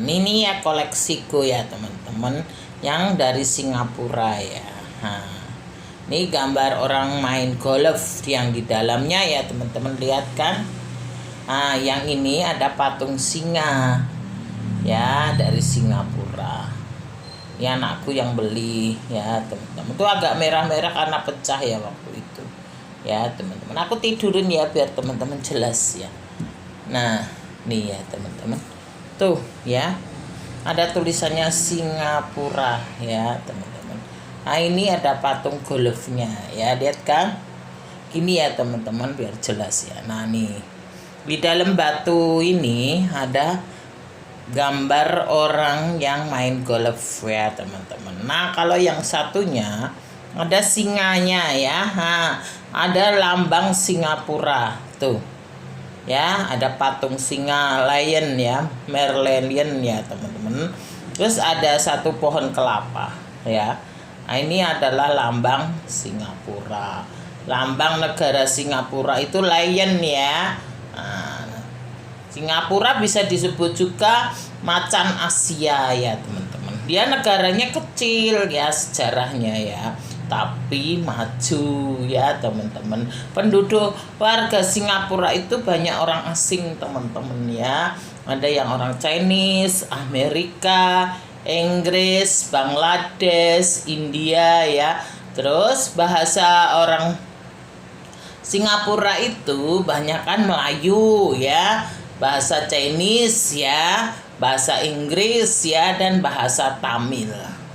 Ini ya koleksiku ya teman-teman, yang dari Singapura ya. Ini gambar orang main golf yang di dalamnya ya teman-teman, lihat kan. Yang ini ada patung singa ya, dari Singapura. Ini anakku yang beli ya teman-teman. Itu agak merah-merah karena pecah ya waktu itu ya teman-teman. Aku tidurin ya biar teman-teman jelas ya. Nah nih ya teman-teman, tuh ya ada tulisannya Singapura ya teman-teman. Ini ada patung golfnya ya, lihat kan. Gini ya teman-teman biar jelas ya. Nah nih di dalam batu ini ada gambar orang yang main golf ya teman-teman. Nah kalau yang satunya ada singanya ya, ada lambang Singapura tuh ya, ada patung singa, lion ya, Merlion ya teman-teman. Terus ada satu pohon kelapa ya. Ini adalah lambang Singapura. Lambang negara Singapura itu lion ya. Singapura bisa disebut juga macan Asia ya teman-teman. Dia negaranya kecil ya sejarahnya ya, tapi maju ya teman-teman. Penduduk warga Singapura itu banyak orang asing teman-teman ya. Ada yang orang Chinese, Amerika, Inggris, Bangladesh, India ya. Terus bahasa orang Singapura itu banyak kan Melayu ya, bahasa Chinese ya, bahasa Inggris ya, dan bahasa Tamil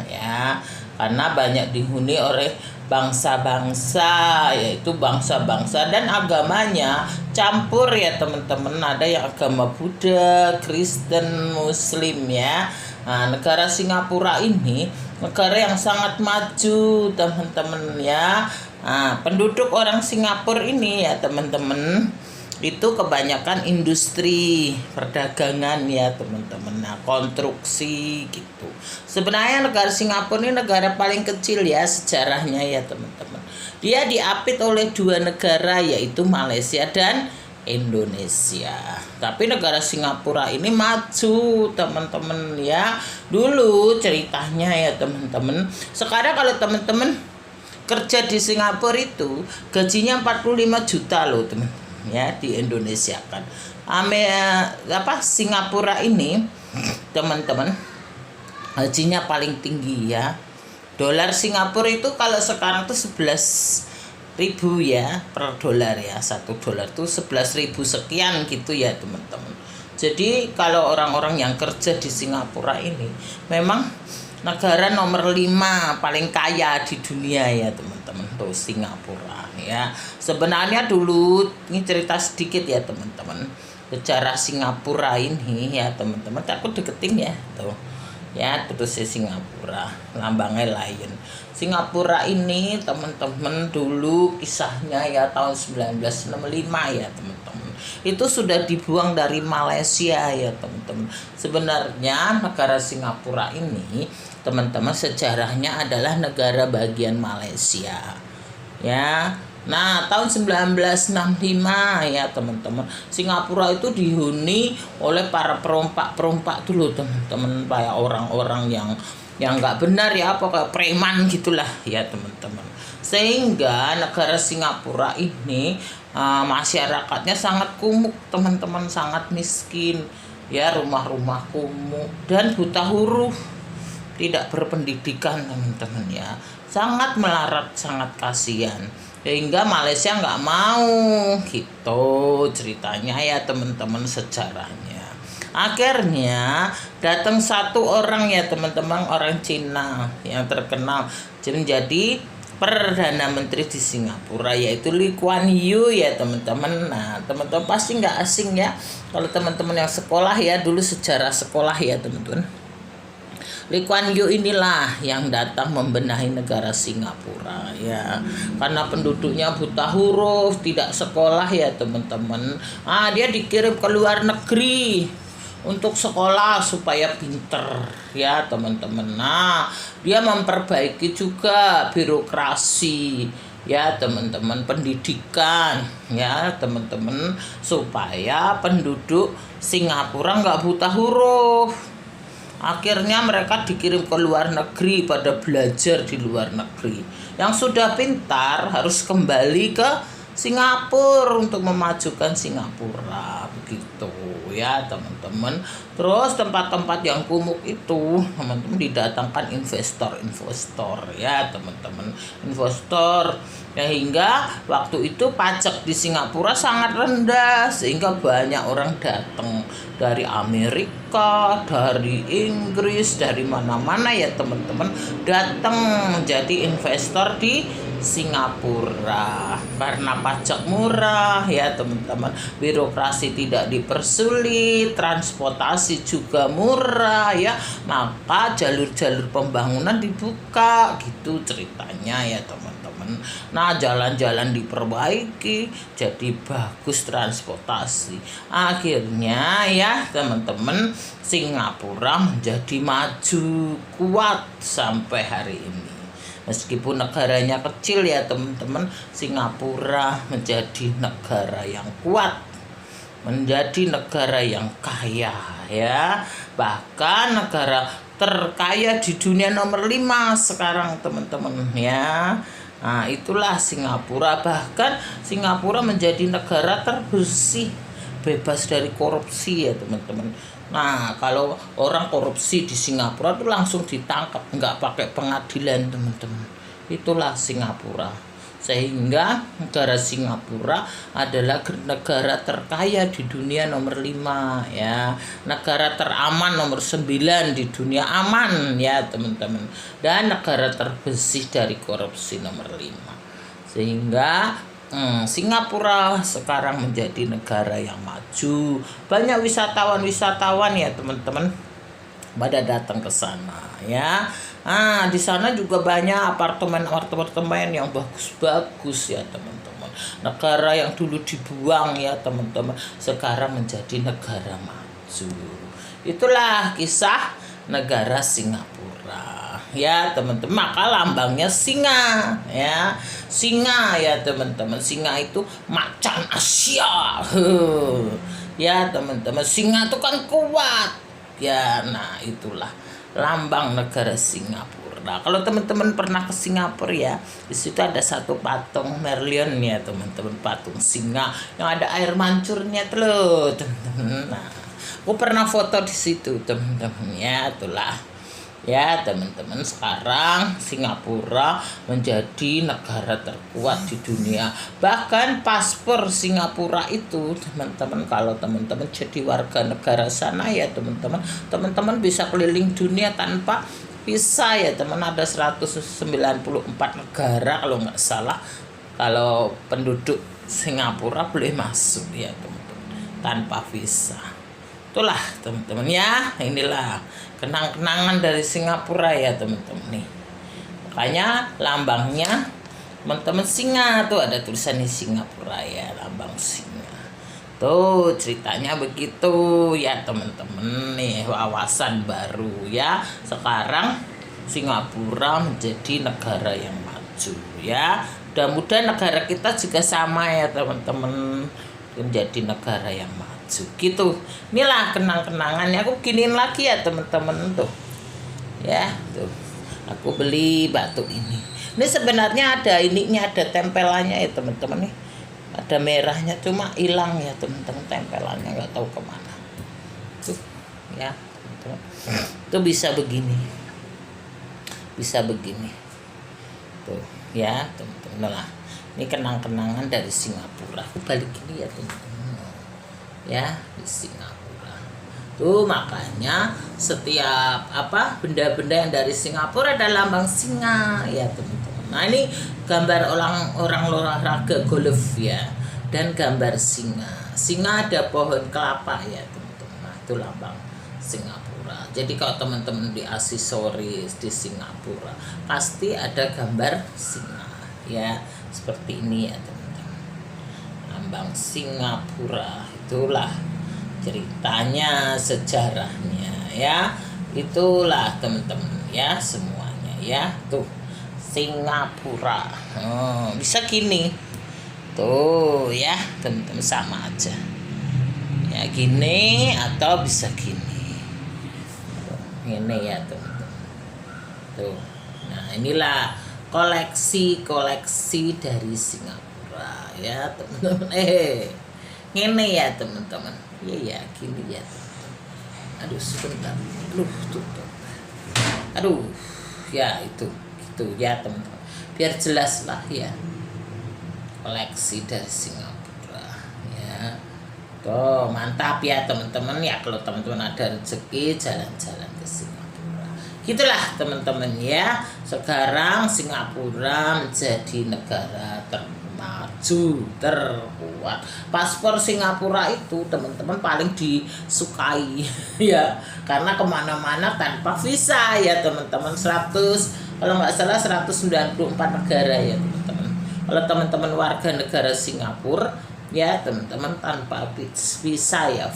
ya. Karena banyak dihuni oleh bangsa-bangsa, yaitu bangsa-bangsa, dan agamanya campur ya teman-teman. Ada yang agama Buddha, Kristen, Muslim ya. Negara Singapura ini negara yang sangat maju teman-teman ya. Penduduk orang Singapura ini ya teman-teman, itu kebanyakan industri perdagangan ya teman-teman. Konstruksi gitu. Sebenarnya negara Singapura ini negara paling kecil ya sejarahnya ya teman-teman. Dia diapit oleh dua negara, yaitu Malaysia dan Indonesia. Tapi negara Singapura ini maju teman-teman ya. Dulu ceritanya ya teman-teman. Sekarang kalau teman-teman kerja di Singapura itu gajinya 45 juta loh teman-teman ya, di Indonesia kan. Singapura ini teman-teman gajinya paling tinggi ya. Dolar Singapura itu kalau sekarang tuh 11.000 ya per dolar ya. 1 dolar tuh 11.000 sekian gitu ya teman-teman. Jadi kalau orang-orang yang kerja di Singapura ini memang negara nomor 5 paling kaya di dunia ya teman-teman, tuh Singapura ya. Sebenarnya dulu ini cerita sedikit ya teman-teman, sejarah Singapura ini ya teman-teman. Aku deketin ya tuh ya, terus Singapura lambangnya lion. Singapura ini teman-teman dulu kisahnya ya tahun 1965 ya teman-teman. Itu sudah dibuang dari Malaysia ya teman-teman. Sebenarnya negara Singapura ini teman-teman sejarahnya adalah negara bagian Malaysia ya. Nah tahun 1965 ya teman-teman, Singapura itu dihuni oleh para perompak-perompak dulu teman-teman, kayak orang-orang yang nggak benar ya, kayak preman gitulah ya teman-teman. Sehingga negara Singapura ini masyarakatnya sangat kumuh teman-teman, sangat miskin ya, rumah-rumah kumuh dan buta huruf, tidak berpendidikan teman-teman ya, sangat melarat, sangat kasihan. Sehingga Malaysia nggak mau gitu ceritanya ya teman-teman, sejarahnya. Akhirnya datang satu orang ya teman-teman, orang Cina yang terkenal menjadi Perdana Menteri di Singapura, yaitu Lee Kuan Yew ya teman-teman. Nah teman-teman pasti nggak asing ya kalau teman-teman yang sekolah ya, dulu sejarah sekolah ya teman-teman. Lee Kuan Yew inilah yang datang membenahi negara Singapura ya, karena penduduknya buta huruf, tidak sekolah ya teman-teman. Dia dikirim ke luar negeri untuk sekolah supaya pinter ya teman-teman. Dia memperbaiki juga birokrasi ya teman-teman, pendidikan ya teman-teman, supaya penduduk Singapura nggak buta huruf Akhirnya mereka dikirim ke luar negeri pada belajar di luar negeri. Yang sudah pintar harus kembali ke Singapura untuk memajukan Singapura, begitu ya teman-teman. Terus tempat-tempat yang kumuh itu teman-teman didatangkan investor ya teman-teman, investor sehingga waktu itu pajak di Singapura sangat rendah sehingga banyak orang datang dari Amerika, dari Inggris, dari mana-mana ya teman-teman datang menjadi investor di Singapura karena pajak murah ya teman-teman, birokrasi tidak dipersulit, transportasi juga murah ya, maka jalur-jalur pembangunan dibuka gitu ceritanya ya teman-teman. Nah jalan-jalan diperbaiki jadi bagus transportasi, akhirnya ya teman-teman Singapura menjadi maju kuat sampai hari ini. Meskipun negaranya kecil ya teman-teman, Singapura menjadi negara yang kuat, menjadi negara yang kaya ya. Bahkan negara terkaya di dunia nomor 5 sekarang teman-teman ya. Nah itulah Singapura. Bahkan Singapura menjadi negara terbersih, bebas dari korupsi ya teman-teman. Nah kalau orang korupsi di Singapura itu langsung ditangkap, nggak pakai pengadilan teman-teman. Itulah Singapura. Sehingga negara Singapura adalah negara terkaya di dunia nomor 5 ya. Negara teraman nomor 9 di dunia aman ya teman-teman. Dan negara terbersih dari korupsi nomor 5. Sehingga Singapura sekarang menjadi negara yang maju. Banyak wisatawan ya teman-teman pada datang ke sana ya. Di sana juga banyak apartemen yang bagus-bagus ya teman-teman. Negara yang dulu dibuang ya teman-teman sekarang menjadi negara maju. Itulah kisah negara Singapura ya teman-teman. Maka lambangnya singa ya, singa ya teman-teman. Singa itu macan Asia ya teman-teman. Singa itu kan kuat ya. Nah itulah lambang negara Singapura. Kalau teman-teman pernah ke Singapura ya, di situ ada satu patung Merlion ya teman-teman, patung singa yang ada air mancurnya tuh loh teman-teman. Nah, aku pernah foto di situ teman-teman ya. Itulah ya teman-teman, sekarang Singapura menjadi negara terkuat di dunia. Bahkan paspor Singapura itu teman-teman, kalau teman-teman jadi warga negara sana ya teman-teman bisa keliling dunia tanpa visa ya teman. Ada 194 negara kalau nggak salah, kalau penduduk Singapura boleh masuk ya teman-teman tanpa visa. Itulah teman-teman ya, inilah kenang-kenangan dari Singapura ya teman-teman nih. Makanya lambangnya teman-teman singa tuh, ada tulisannya Singapura ya, lambang singa. Tuh ceritanya begitu ya teman-teman nih, wawasan baru ya. Sekarang Singapura menjadi negara yang maju ya. Mudah-mudahan negara kita juga sama ya teman-teman, menjadi negara yang maju gitu. Inilah kenang-kenangannya. Aku giniin lagi ya teman-teman tuh ya. Tuh aku beli batu ini sebenarnya ada ininya, ada tempelannya ya teman-teman nih, ada merahnya cuma hilang ya teman-teman, tempelannya nggak tahu kemana tuh ya teman-teman. Tuh bisa begini tuh ya teman-teman. Lah ini kenang-kenangan dari Singapura. Aku balik ini ya teman-teman ya, di Singapura tuh. Makanya setiap benda-benda yang dari Singapura ada lambang singa ya teman-teman. Nah ini gambar orang olahraga golf ya, dan gambar singa ada pohon kelapa ya teman-teman. Nah itu lambang Singapura. Jadi kalau teman-teman di aksesoris di Singapura pasti ada gambar singa ya, seperti ini ya teman-teman, lambang Singapura. Itulah ceritanya, sejarahnya ya. Itulah teman-teman ya semuanya ya. Tuh Singapura bisa gini tuh ya teman-teman, sama aja ya, gini atau bisa gini tuh, Ini ya teman-teman. Tuh. Nah, inilah koleksi dari Singapura ya teman-teman. Ini ya teman-teman. Iya ya, gini ya teman-teman. Aduh, sebentar. Tutup. Aduh, ya itu gitu ya teman-teman. Biar jelas lah ya. Koleksi dari Singapura ya. Tuh, mantap ya teman-teman ya, kalau teman-teman ada rezeki jalan-jalan ke Singapura. Gitulah teman-teman ya. Sekarang Singapura menjadi negara termaju, terkuat. Paspor Singapura itu teman-teman paling disukai ya, karena kemana-mana tanpa visa ya teman-teman. 100, kalau nggak salah 194 negara ya teman-teman. Kalau teman-teman warga negara Singapura ya teman-teman tanpa visa ya,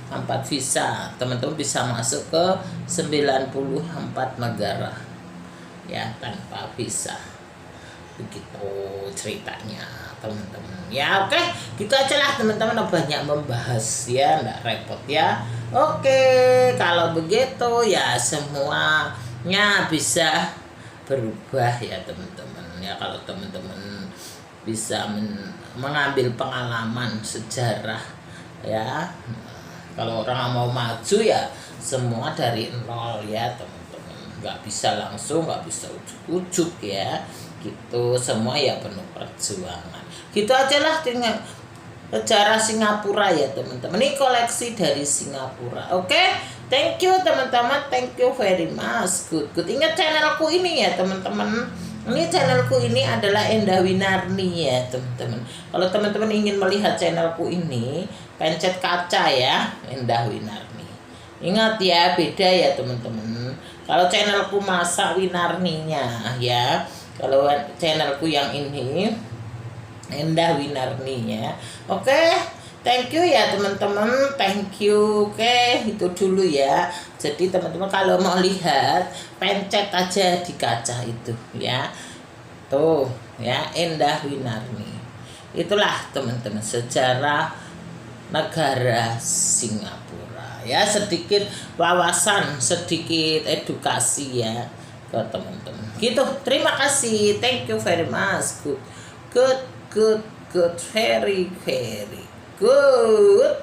tanpa visa teman-teman bisa masuk ke 94 negara ya tanpa visa. Begitu ceritanya teman-teman ya. Oke, gitu aja lah teman-teman, banyak membahas ya, nggak repot ya. Oke, kalau begitu ya semuanya bisa berubah ya teman-teman ya, kalau teman-teman bisa mengambil pengalaman sejarah ya. Kalau orang mau maju ya semua dari nol ya teman-teman, nggak bisa langsung, nggak bisa ujuk-ujuk ya gitu, semua ya penuh perjuangan. Gitu aja lah dengan sejarah Singapura ya teman-teman. Ini koleksi dari Singapura. Oke, thank you teman-teman, thank you very much. Good. Ingat channelku ini ya teman-teman. Ini channelku ini adalah Endah Winarni ya teman-teman. Kalau teman-teman ingin melihat channelku ini, pencet kaca ya, Endah Winarni. Ingat ya, beda ya teman-teman. Kalau channelku Masak Winarninya ya, kalau channelku yang ini Endah Winarni ya. Oke, thank you ya teman-teman, thank you. Oke, itu dulu ya. Jadi teman-teman kalau mau lihat, pencet aja di kaca itu ya. Tuh ya, Endah Winarni. Itulah teman-teman sejarah negara Singapura ya, sedikit wawasan, sedikit edukasi ya ke teman-teman. Gitu, terima kasih, thank you very much. Good, very good.